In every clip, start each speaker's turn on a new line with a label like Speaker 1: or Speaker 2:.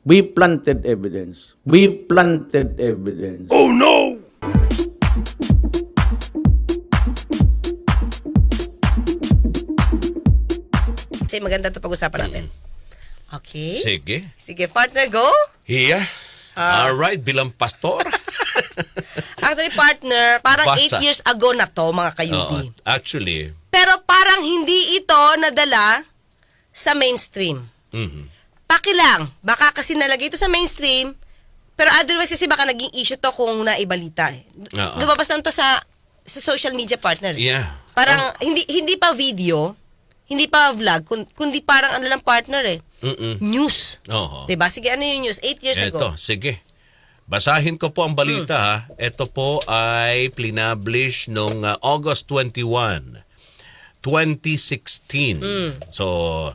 Speaker 1: We planted evidence. We planted evidence.
Speaker 2: Oh no!
Speaker 3: Kasi maganda ito pag-usapan natin. Okay?
Speaker 4: Sige.
Speaker 3: Sige, partner, go.
Speaker 4: Hiya. Alright, bilang pastor.
Speaker 3: Actually, partner, parang
Speaker 4: Basta.
Speaker 3: 8 years ago na to, mga kayubi.
Speaker 4: Oo, actually,
Speaker 3: Pero parang hindi ito nadala sa mainstream. Pakilang, baka kasi nalagay ito sa mainstream, pero otherwise kasi baka naging issue to kung naibalita.
Speaker 4: Oo.
Speaker 3: Lumabas lang to sa social media, partner.
Speaker 4: yeah.
Speaker 3: Parang hindi pa video, hindi pa vlog, kundi parang ano lang, partner eh. News.
Speaker 4: Oo.
Speaker 3: Diba? Sige, ano yung news? 8 years ago.
Speaker 4: Eto, sige. Basahin ko po ang balita ha. Ito po ay plinablish noong August 21, 2016. So,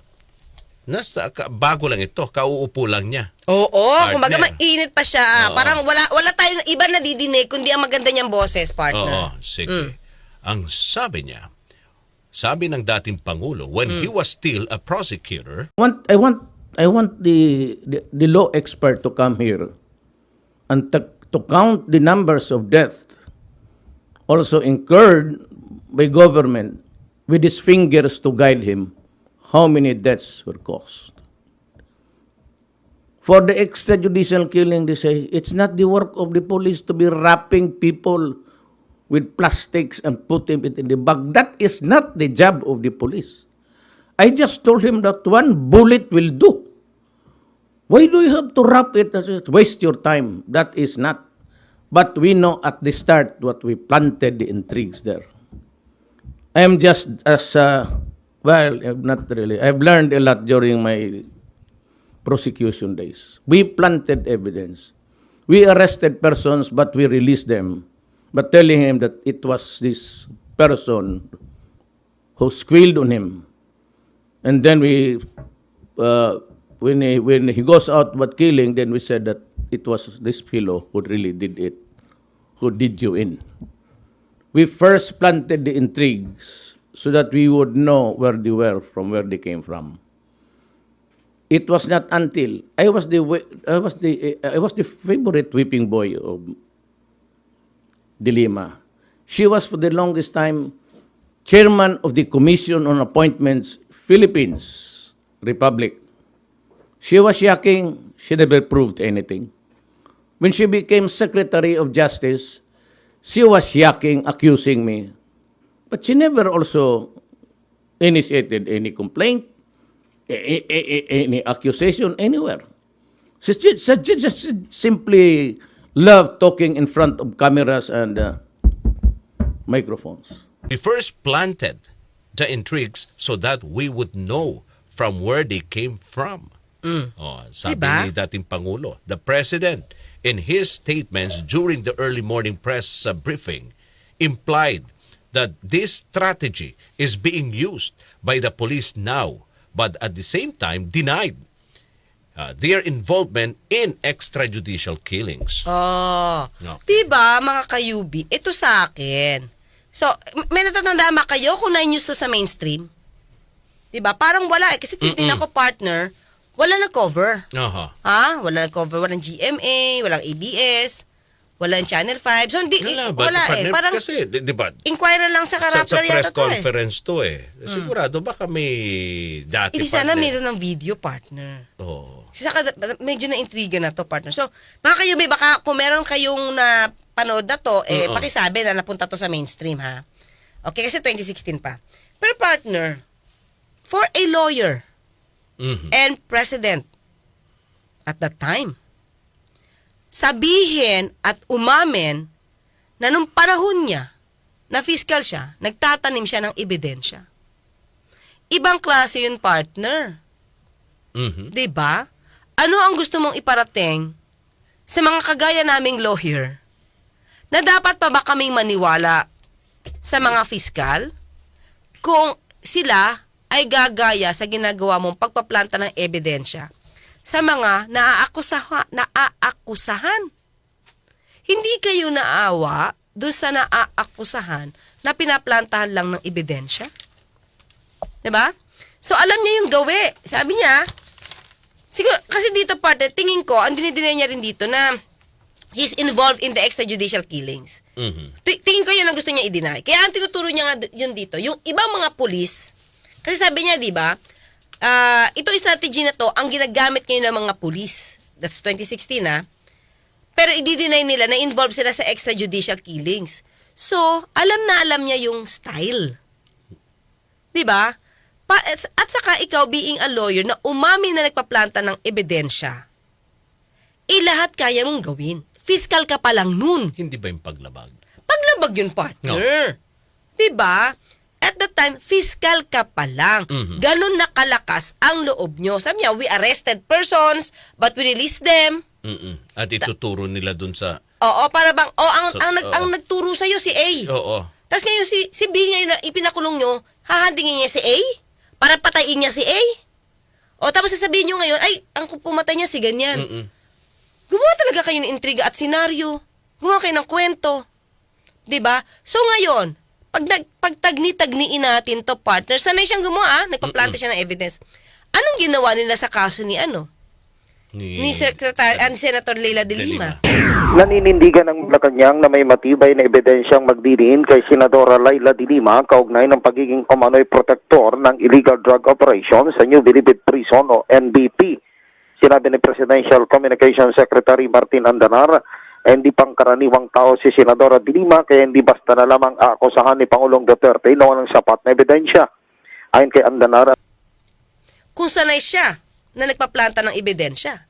Speaker 4: bago lang ito. Kauupo lang niya.
Speaker 3: Oo,
Speaker 4: Partner.
Speaker 3: kumbaga mainit pa siya.
Speaker 4: Oo.
Speaker 3: Parang wala tayong iba na didinig kundi ang maganda niyang boses,
Speaker 4: Oo,
Speaker 3: partner.
Speaker 4: sige. Ang sabi niya, sabi ng dating Pangulo, when he was still a prosecutor,
Speaker 1: I want the law expert to come here and to count the numbers of deaths also incurred by government with his fingers to guide him how many deaths were caused. For the extrajudicial killing, they say, it's not the work of the police to be wrapping people with plastics and putting it in the bag. That is not the job of the police. I just told him that one bullet will do. Why do you have to wrap it? Waste your time. That is not. But we know at the start what we planted the intrigues there. I am just as, not really. I've learned a lot during my prosecution days. We planted evidence. We arrested persons, but we released them. But telling him that it was this person who squealed on him. And then when he goes out but killing, then we said that it was this fellow who really did it, who did you in. We first planted the intrigues so that we would know where they were, from where they came from. It was not until I was the favorite whipping boy of Dilima. She was for the longest time chairman of the Commission on Appointments, Philippines Republic. She was yakking, she never proved anything. When she became Secretary of Justice, she was yakking, accusing me. But she never also initiated any complaint, any accusation anywhere. She just simply loved talking in front of cameras and microphones.
Speaker 4: we first planted the intrigues so that we would know from where they came from. Oh, sabi
Speaker 3: Diba?
Speaker 4: ni dating Pangulo, the President, in his statements during the early morning press briefing, implied that this strategy is being used by the police now, but at the same time denied their involvement in extrajudicial killings.
Speaker 3: Oh.
Speaker 4: No.
Speaker 3: Diba, mga kayubi, ito sa akin. So, may natatandaan ba kayo kung na-news to sa mainstream? Diba? Parang wala eh. Kasi titignan ko, partner, wala nag-cover.
Speaker 4: Aha.
Speaker 3: Ha? Wala nag-cover. Walang GMA, walang ABS, walang Channel 5. So, hindi,
Speaker 4: Wala,
Speaker 3: wala eh.
Speaker 4: partner,
Speaker 3: Parang
Speaker 4: kasi, di ba,
Speaker 3: inquirer lang sa
Speaker 4: sa
Speaker 3: Rappler
Speaker 4: press
Speaker 3: yata to eh.
Speaker 4: conference to eh. Sigurado baka may dati
Speaker 3: Hindi sana
Speaker 4: partner.
Speaker 3: meron ng video, partner.
Speaker 4: Oh.
Speaker 3: Saka medyo na-intriga na to, partner. So, mga kayubi, baka kung meron kayong na panood na to, pakisabi na napunta to sa mainstream, ha? Okay, kasi 2016 pa. Pero partner, for a lawyer and president at that time, sabihin at umamin na nung panahon niya, na fiscal siya, nagtatanim siya ng ebidensya. Ibang klase yun, partner. Diba? Ano ang gusto mong iparating sa mga kagaya naming lawyer na dapat pa ba kaming maniwala sa mga fiskal kung sila ay gagaya sa ginagawa mong pagpaplanta ng ebidensya sa mga naaakusahan? Hindi kayo naawa doon sa naaakusahan na pinaplantahan lang ng ebidensya? Diba? So, alam niya yung gawi. Sabi niya, Siguro, kasi dito partner, tingin ko, ang dinideny niya rin dito na he's involved in the extrajudicial killings. Tingin ko yun ang gusto niya i-deny. Kaya ang tinuturo niya nga yun dito, yung ibang mga pulis, kasi sabi niya, di ba, itong strategy na to, ang ginagamit ngayon ng mga pulis. That's 2016, Pero i-deny nila na involved sila sa extrajudicial killings. So, alam niya yung style. Di ba? At saka ikaw being a lawyer na umami na nagpaplanta ng ebidensya, lahat kaya mong gawin. Fiscal ka pa lang nun.
Speaker 4: Hindi ba yung paglabag?
Speaker 3: Paglabag yun, partner. Diba? At that time, fiscal ka pa lang. Ganon nakalakas ang loob nyo. Sabi niya, we arrested persons, but we released them.
Speaker 4: At ituturo nila dun sa...
Speaker 3: Oo, para bang, ang
Speaker 4: Oo.
Speaker 3: nagturo sa'yo si A.
Speaker 4: Oo.
Speaker 3: Tapos ngayon si B ngayon na ipinakulong nyo, hahandingin niya si A? Para patayin niya si A? O tapos sasabihin nyo ngayon, ay, ang pumatay niya si ganyan. Gumawa talaga kayo ng intriga at senaryo. Gumawa kayo ng kwento. 'Di ba? So ngayon, pag tagni-tagniin natin to partner, sanay siyang gumawa, nagpaplanta siya ng evidence. Anong ginawa nila sa kaso ni ni Senator Leila de Lima?
Speaker 2: Naninindigan ng Malacanang na may matibay na ebidensyang magdidiin kay Senadora Leila de Lima kaugnay ng pagiging umano'y protektor ng illegal drug operation sa New Bilibid Prison o NBP. Sinabi ni Presidential Communications Secretary Martin Andanar, hindi pangkaraniwang tao si Senadora de Lima kaya hindi basta na lamang aakusahan ni Pangulong Duterte na walang sapat na ebidensya. Ayon kay Andanar,
Speaker 3: Kung sanay siya na nagpaplanta ng ebidensya.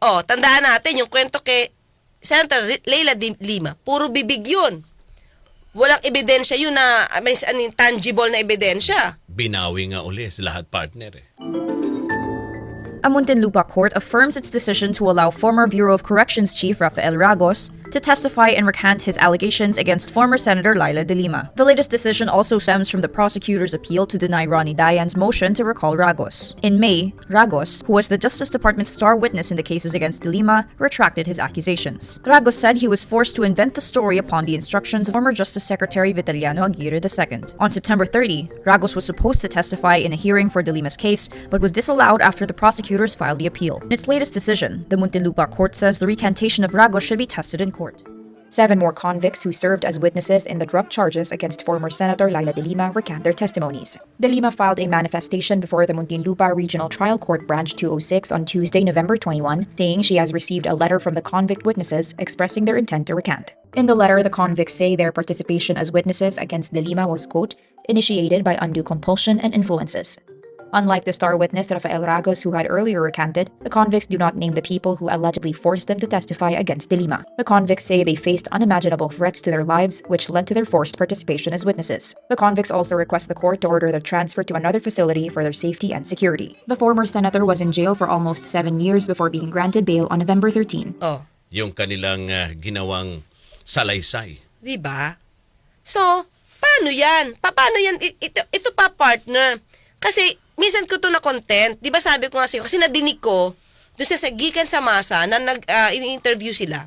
Speaker 3: Tandaan natin yung kwento kay Senator Leila de Lima. Puro bibig yun. Walang ebidensya yun na may tangible na ebidensya.
Speaker 4: Binawi nga uli sa lahat partner
Speaker 5: A Muntinlupa court affirms its decision to allow former Bureau of Corrections Chief Rafael Ragos to testify and recant his allegations against former Senator Leila de Lima. The latest decision also stems from the prosecutor's appeal to deny Ronnie Dayan's motion to recall Ragos. In May, Ragos, who was the Justice Department's star witness in the cases against de Lima, retracted his accusations. Ragos said he was forced to invent the story upon the instructions of former Justice Secretary Vitaliano Aguirre II. On September 30, Ragos was supposed to testify in a hearing for de Lima's case, but was disallowed after the prosecutors filed the appeal. In its latest decision, the Muntinlupa court says the recantation of Ragos should be tested in court.
Speaker 6: 7 more convicts who served as witnesses in the drug charges against former Senator Leila de Lima recant their testimonies. De Lima filed a manifestation before the Muntinlupa Regional Trial Court Branch 206 on Tuesday, November 21, saying she has received a letter from the convict witnesses expressing their intent to recant. In the letter, the convicts say their participation as witnesses against de Lima was, quote, initiated by undue compulsion and influences. Unlike the star witness Rafael Ragos, who had earlier recanted, the convicts do not name the people who allegedly forced them to testify against de Lima. The convicts say they faced unimaginable threats to their lives, which led to their forced participation as witnesses. The convicts also request the court to order their transfer to another facility for their safety and security. The former senator was in jail for almost 7 years before being granted bail on November 13.
Speaker 4: Yung kanilang ginawang salaysay.
Speaker 3: Diba? So, paano yan? Paano yan? Ito pa, partner. Kasi, minsan ko to na content, di ba sabi ko nga sa'yo, kasi nadinig ko, doon sa gikan sa masa, na in-interview sila,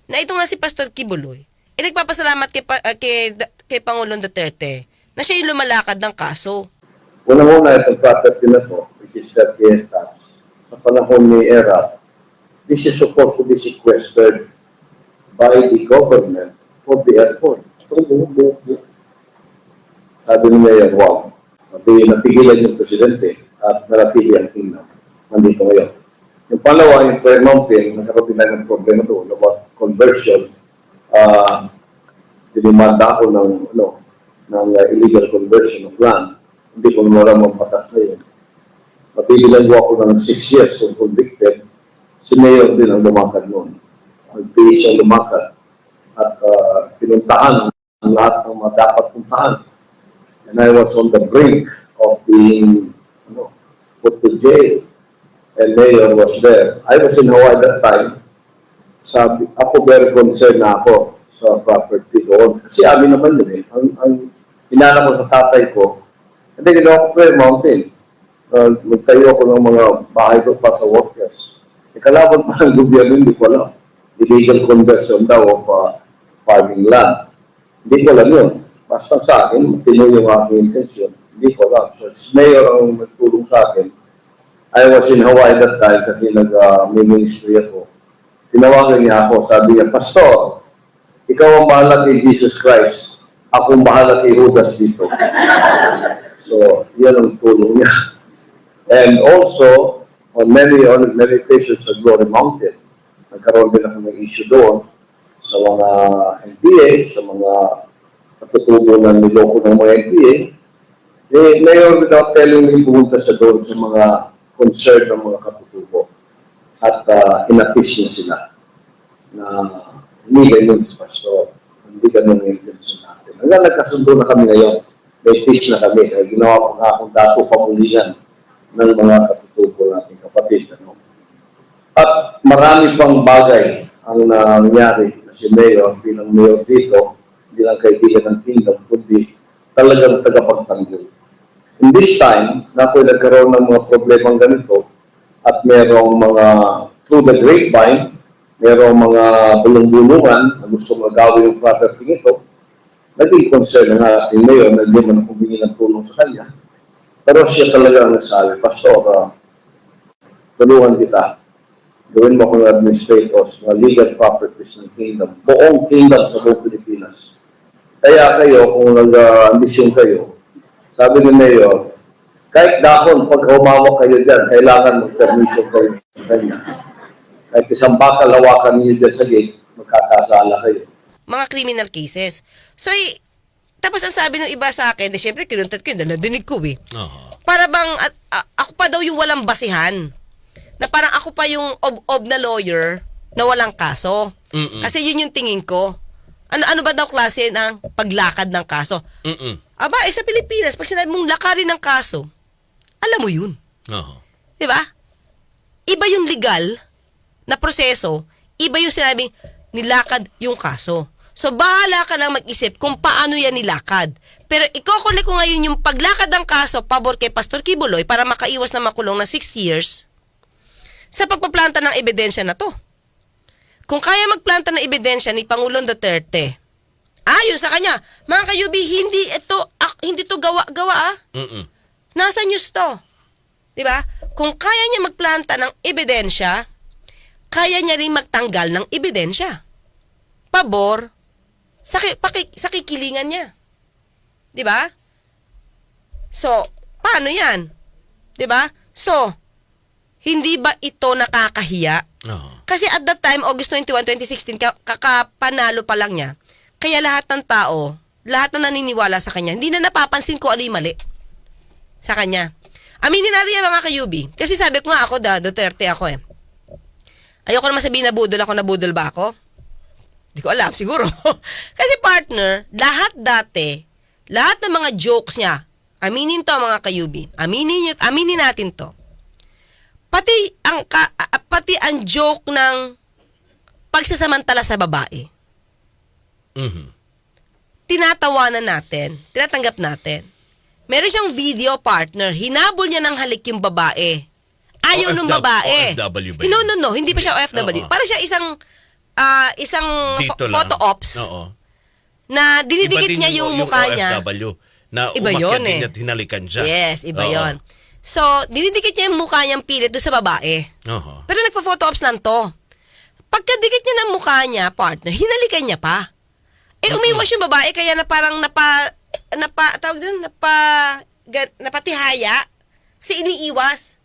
Speaker 3: na ito nga si Pastor Kibuloy, nagpapasalamat kay Pangulong Duterte, na siya yung lumalakad ng kaso.
Speaker 7: Unang-una itong property na to, which is 38 tax, sa panahon ni ERA, this is supposed to be sequestered by the government for the airport. Sabi niya yan, wow. Napigilan yung presidente at narapili ang tingnan. Nandito ngayon. Yung pangalawa, yung Prayer Mountain, nagkaroon din ng problema ito about conversion. Dinimanda ako ng illegal conversion of land. Hindi ko naman ang patas na yun. Napigilan ko ako ng 6 years kung convicted. Si Mayor din ang lumakad noon. Nagpili siya lumakad. At pinuntahan ang lahat ng mga dapat puntahan. And I was on the brink of being put to jail. And Mayor was there. I was in Hawaii that time. Sabi, ako very concerned na ako sa property doon. Kasi amin naman yun Ang inana ko sa tatay ko, hindi ginawa ko Prayer Mountain. Magtayo ko ng mga bahay ko pa sa workers. Kalaban pa ng gobyerno, hindi ko alam. Illegal conversion daw of farming land. Hindi ko alam yun. Basta sa akin, tinuloy yung aking intensyon. Hindi ko alam. So, Mayor ang nagtulong sa akin I was in Hawaii that time kasi may ministry ako. Tinawagan niya ako, sabi niya, Pastor, ikaw ang bahala kay Jesus Christ. Ako ang bahala kay Judas dito. So, yan ang tulong niya. And also, on many occasions sa Glory Mountain, nagkaroon din ako ng issue doon sa mga NPA, sa mga katutubo na niloko ng mga NPA. Mayor, without telling me, pumunta siya doon sa mga concern ng mga katutubo. At inapis niya sila na hindi ganyan si Pastor. Hindi ganun yung intention natin. Hanggang nagkasundo na kami ngayon. May peace na kami. Kaya ginawa ko nga akong dato pamulihan ng mga katutubo natin kapatid. Ano? At marami pang bagay ang nangyari na si Mayor bilang Mayor dito, hindi lang kaibigan ng kingdom, kundi talagang tagapagtanggol. In this time, na po nagkaroon ng mga problemang ganito at merong mga through the grapevine, merong mga bulong-bulungan na gusto magawin yung property nito, naging concern ng ating mayor na hindi man humingi ng tulong sa kanya. Pero siya talaga ang nagsabi, Pastor, tulungan kita. Gawin mo akong administrator sa legal properties ng kingdom. Buong kingdom sa buong Pilipinas. Kaya kayo, kung nag-ambisyon kayo, sabi ni Mayor, kahit dahon, pag humawak kayo dyan, kailangan mag-permission kayo sa kanya. Kahit isang bakal hawakan niyo dyan sa gate, magkakasala kayo.
Speaker 3: Mga criminal cases. So, tapos ang sabi ng iba sa akin, siyempre, kinuntat ko yun, nadinig ko eh. Para bang, ako pa daw yung walang basihan. Na parang ako pa yung ob na lawyer na walang kaso. Kasi yun yung tingin ko. Ano ba daw klase ng paglakad ng kaso? Aba, sa Pilipinas, pag sinabi mong lakarin ng kaso, alam mo yun. Diba? Iba yung legal na proseso, iba yung sinabing nilakad yung kaso. So, bahala ka lang mag-isip kung paano yan nilakad. Pero ikokonek ko ngayon yung paglakad ng kaso pabor kay Pastor Kibuloy para makaiwas na makulong na 6 years sa pagpaplanta ng ebidensya na to. Kung kaya magplanta ng ebidensya ni Pangulong Duterte, ayon sa kanya, mga kayubi, hindi to gawa. Nasa news to. Diba? Kung kaya niya magplanta ng ebidensya, kaya niya rin magtanggal ng ebidensya. Pabor sa kikilingan niya. Diba? So, paano yan? Diba? So, hindi ba ito nakakahiya? Kasi at that time, August 21, 2016, kakapanalo pa lang niya. Kaya lahat ng tao, lahat na naniniwala sa kanya, hindi na napapansin ko ano yung mali sa kanya. Aminin natin yan mga kayubi. Kasi sabi ko nga ako, Duterte ako eh. Ayoko naman sabihin nabudol ba ako? Hindi ko alam, siguro. Kasi partner, lahat ng mga jokes niya, aminin to mga kayubi. Aminin natin to. Pati ang joke ng pagsasamantala sa babae. Tinatawanan natin, tinatanggap natin. Meron siyang video partner, hinabol niya ng halik yung babae. Ayaw nung babae.
Speaker 4: OFW ba
Speaker 3: No, hindi pa siya OFW. Para siya isang photo ops. Na dinidikit niya yung mukha niya.
Speaker 4: OFW na
Speaker 3: iba yun
Speaker 4: umakyat din at hinalikan siya.
Speaker 3: Yes, iba yun. So, dinidikit niya yung mukha niyang pilit doon sa babae. Pero nagpa-photo ops lang to. Pagkadikit niya ng mukha niya, partner, hinalikan niya pa. Umiwas yung babae kaya na parang napatihaya. Kasi iniiwas.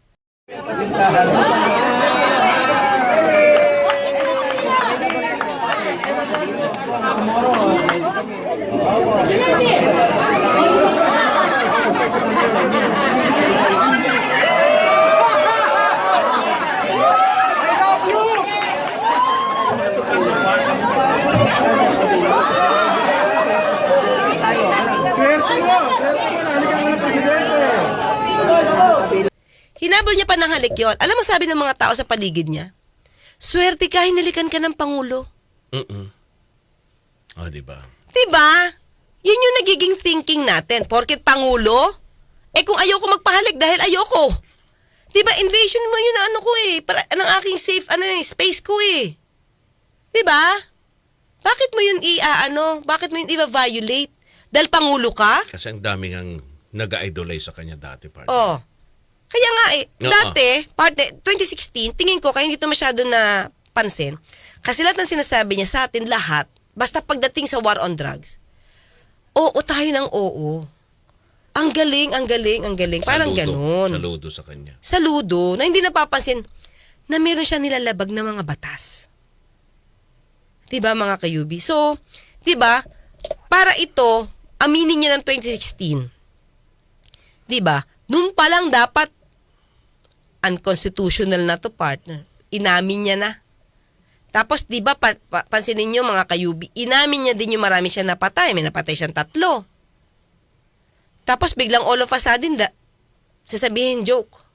Speaker 3: Hinabol niya pa ng halik yun. Alam mo sabi ng mga tao sa paligid niya, swerte ka, hinalikan ka ng Pangulo.
Speaker 4: Diba?
Speaker 3: Diba? Yun yung nagiging thinking natin. Porket Pangulo, kung ayoko magpahalik dahil ayoko. Diba, invasion mo yun na ko ng aking safe space ko Diba? Bakit mo yun bakit mo yun i-violate? Dahil Pangulo ka?
Speaker 4: Kasi ang daming ang nag-idolize sa kanya dati. Partner.
Speaker 3: Oh. Kaya nga
Speaker 4: Oo.
Speaker 3: dati, 2016, tingin ko, kaya hindi ito masyado na pansin. Kasi lahat ng sinasabi niya sa atin, lahat, basta pagdating sa war on drugs, oo tayo ng oo. Ang galing, ang galing, ang galing. Parang ganun.
Speaker 4: Saludo sa kanya.
Speaker 3: Saludo, na hindi napapansin na meron siya nilalabag na mga batas. Diba mga kayubi? So, diba, para ito, aminin niya ng 2016. Diba? Noon pa lang dapat unconstitutional na to, partner. Inamin niya na. Tapos, di ba, pansinin niyo mga kayubi, inamin niya din yung marami siya napatay. May napatay siyang 3. Tapos, biglang all of a sudden, sasabihin joke.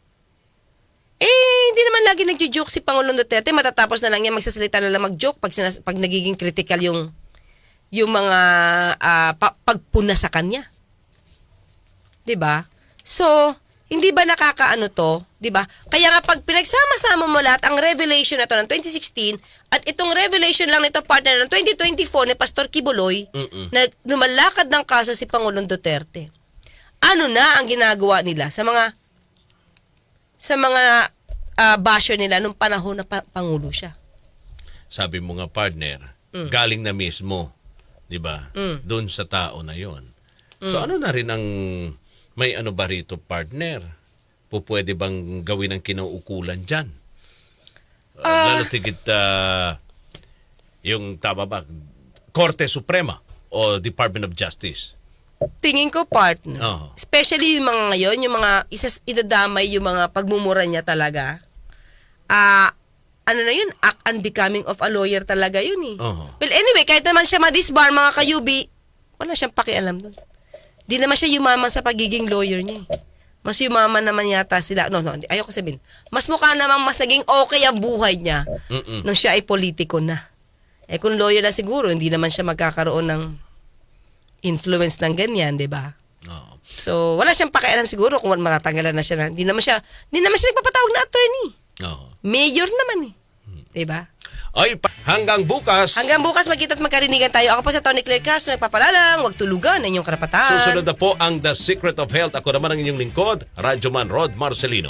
Speaker 3: Hindi naman lagi nagjo-joke si Pangulong Duterte. Matatapos na lang yan, magsasalita na lang mag-joke pag nagiging critical yung mga pagpuna sa kanya. Di ba? So, hindi ba nakakaano to? 'Di ba? Kaya nga pag pinagsama-sama mo lahat ang revelation na to ng 2016 at itong revelation lang nito partner ng 2024 ni Pastor Kibuloy na lumalakad ng kaso si Pangulong Duterte. Ano na ang ginagawa nila sa mga basher nila nung panahon na pangulo siya?
Speaker 4: Sabi mo nga, partner, galing na mismo, 'di ba? Doon sa tao na 'yon. So ano na rin ang may ano ba rito, partner? Pwede bang gawin ang kinauukulan dyan? Lalo tigit yung tama ba? Korte Suprema o Department of Justice?
Speaker 3: Tingin ko, partner.
Speaker 4: Oo.
Speaker 3: Especially yung mga ngayon, yung mga idadamay yung mga pagmumura niya talaga. Ano na yun? Act unbecoming of a lawyer talaga yun eh.
Speaker 4: Oo.
Speaker 3: Well, anyway, kahit naman siya ma-disbar, mga kayubi, wala siyang pakialam doon. Di naman siya yumaman sa pagiging lawyer niya eh. Mas yumaman naman yata sila. No, ayoko sabihin. Mas mukha naman mas naging okay ang buhay niya nung siya ay politiko na. Kung lawyer na siguro, hindi naman siya magkakaroon ng influence ng ganyan, di ba?
Speaker 4: Oo.
Speaker 3: So, wala siyang pakialam siguro kung matatanggalan na siya. Hindi naman siya nagpapatawag na attorney.
Speaker 4: Oo.
Speaker 3: Mayor naman eh. Di ba?
Speaker 4: Ay, hanggang bukas.
Speaker 3: Hanggang bukas magkita at magkarinigan tayo. Ako po sa Tony Claire Castro, nagpapalalang, huwag tulugan ang inyong karapatan.
Speaker 4: Susunod na po ang The Secret of Health. Ako naman ang inyong lingkod, Radyoman Rod Marcelino.